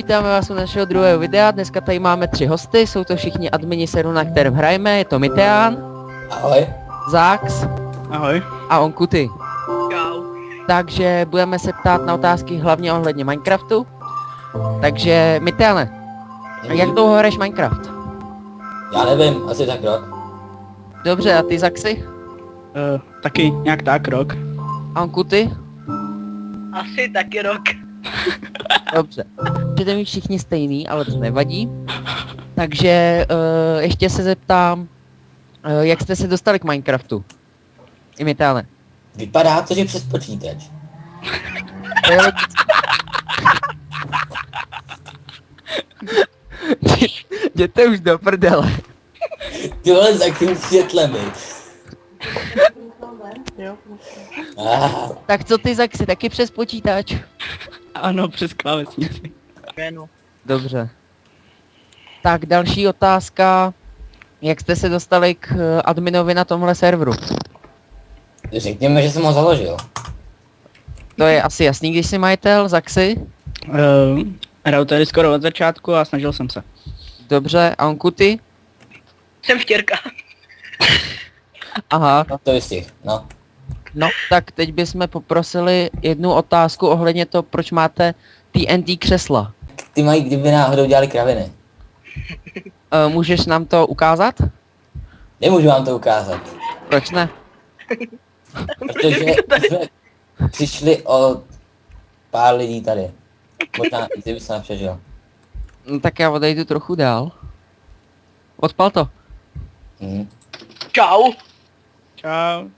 vítáme vás u našeho druhého videa. Dneska tady máme 3 hosty, jsou to všichni admini serveru, na kterém hrajeme. Je to Miteán. Ahoj. Zax. Ahoj. A Onkuty. Čau. Takže budeme se ptát na otázky hlavně ohledně Minecraftu. Takže Miteáne, jak dlouho hraješ Minecraft? Já nevím, asi tak rok. Dobře, a ty Zaxi? Taky nějak tak rok. A Onkuty? Asi taky rok. Dobře. Budete mít všichni stejný, ale to nevadí. Takže ještě se zeptám, jak jste se dostali k Minecraftu? I Miteáne. Vypadá to, že přes počítač. To je logické. Jděte už do prdele. Ty vole, za jakým světlem je. Tak co ty Zaxi, taky přes počítač? Ano, přes klávesnici. Jméno. Dobře. Tak další otázka. Jak jste se dostali k adminovi na tomhle serveru? Řekněme, že jsem ho založil. To je asi jasný, když jsi majitel, Zaxi? Hraju tady skoro od začátku a snažil jsem se. Dobře, a Onkuty? Jsem vtěrka. Aha, No to jistý, no. no tak teď bychom poprosili jednu otázku ohledně toho, proč máte TNT křesla. Ty mají, kdyby náhodou dělali kraviny. Můžeš nám to ukázat? Nemůžu vám to ukázat. Proč ne? Protože jsme přišli o pár lidí tady. Možná i ty bys nám přežil. No tak já odejdu trochu dál. Odpal to. Mhm. Čau. Čau.